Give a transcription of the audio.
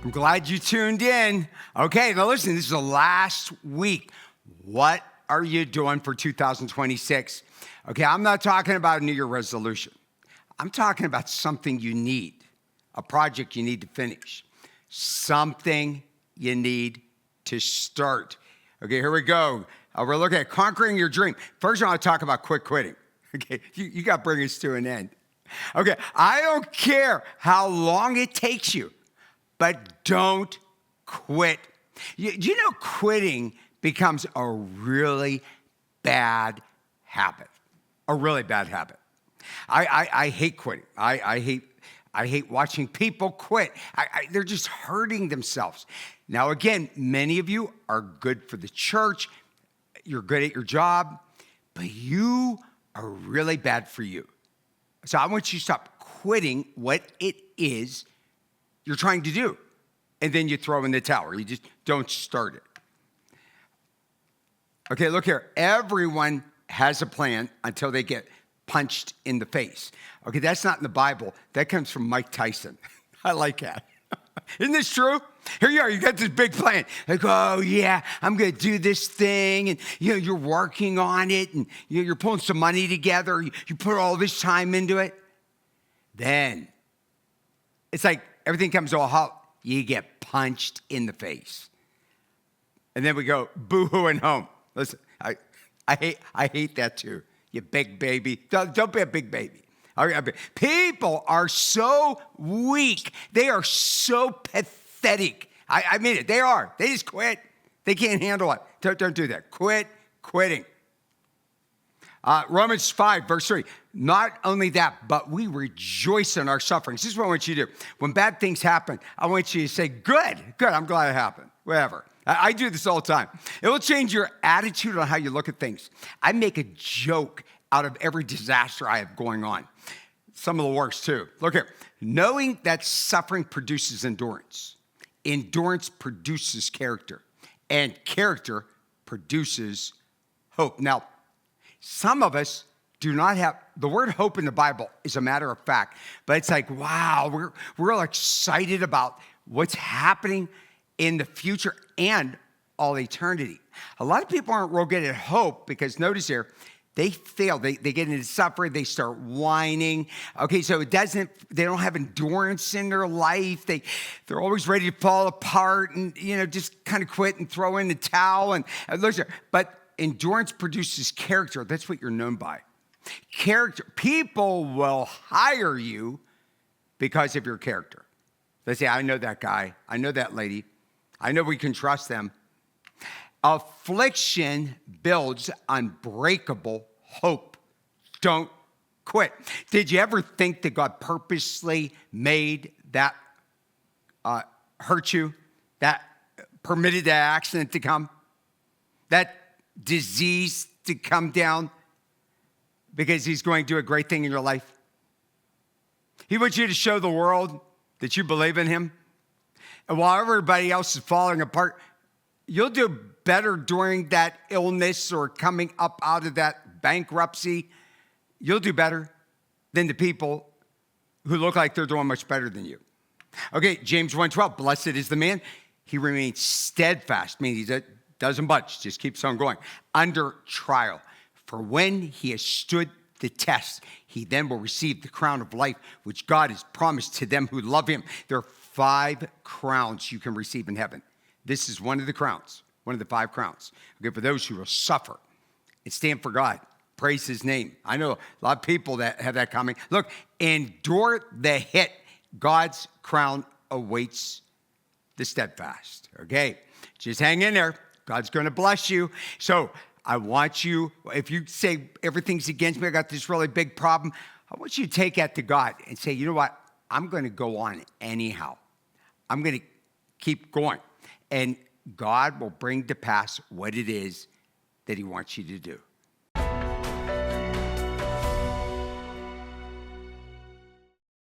I'm glad you tuned in. Okay, now listen, this is the last week. What are you doing for 2026? Okay, I'm not talking about a New Year resolution. I'm talking about something you need, a project you need to finish, something you need to start. Okay, here we go. We're looking at conquering your dream. First, I want to talk about quitting. Okay, you got to bring us to an end. Okay, I don't care how long it takes you, but don't quit. You know, quitting becomes a really bad habit. A really bad habit. I hate quitting. I hate watching people quit. They're just hurting themselves. Now, again, many of you are good for the church. You're good at your job, but you are really bad for you. So I want you to stop quitting what it is you're trying to do. And then you throw in the towel. You just don't start it. Okay, look here. Everyone has a plan until they get punched in the face. Okay, that's not in the Bible. That comes from Mike Tyson. I like that. Isn't this true? Here you are, you got this big plan. Like, oh yeah, I'm gonna do this thing. And you're working on it and you're pulling some money together. You put all this time into it. Then it's like everything comes to a halt. You get punched in the face. And then we go boo-hooing home. Listen, I hate that too. You big baby. Don't be a big baby. People are so weak. They are so pathetic. I mean it. They are. They just quit. They can't handle it. Don't do that. Quitting. Romans 5, verse 3. Not only that, but we rejoice in our sufferings. This is what I want you to do. When bad things happen, I want you to say, good, I'm glad it happened. Whatever. I do this all the time. It will change your attitude on how you look at things. I make a joke out of every disaster I have going on. Some of the worst too. Look here. Knowing that suffering produces endurance. Endurance produces character. And character produces hope. Now, some of us do not have, the word hope in the Bible is a matter of fact, but it's like, wow, we're all excited about what's happening in the future and all eternity. A lot of people aren't real good at hope because notice here, they fail. They get into suffering. They start whining. Okay, so they don't have endurance in their life. They're always ready to fall apart and, just kind of quit and throw in the towel. And listen, but endurance produces character. That's what you're known by. Character. People will hire you because of your character. They say, I know that guy. I know that lady. I know we can trust them. Affliction builds unbreakable hope. Don't quit. Did you ever think that God purposely made that hurt you? That permitted that accident to come? That disease to come down? Because he's going to do a great thing in your life? He wants you to show the world that you believe in him. And while everybody else is falling apart, you'll do better during that illness or coming up out of that bankruptcy. You'll do better than the people who look like they're doing much better than you. Okay, James 1:12, blessed is the man. He remains steadfast, meaning he doesn't budge, just keeps on going, under trial. For when he has stood the test, he then will receive the crown of life, which God has promised to them who love him. There are 5 crowns you can receive in heaven. This is one of the crowns, one of the 5 crowns. Okay, for those who will suffer and stand for God, praise his name. I know a lot of people that have that coming. Look, endure the hit. God's crown awaits the steadfast. Okay, just hang in there. God's going to bless you. So I want you, if you say everything's against me, I got this really big problem, I want you to take that to God and say, you know what? I'm going to go on anyhow. I'm going to keep going. And God will bring to pass what it is that he wants you to do.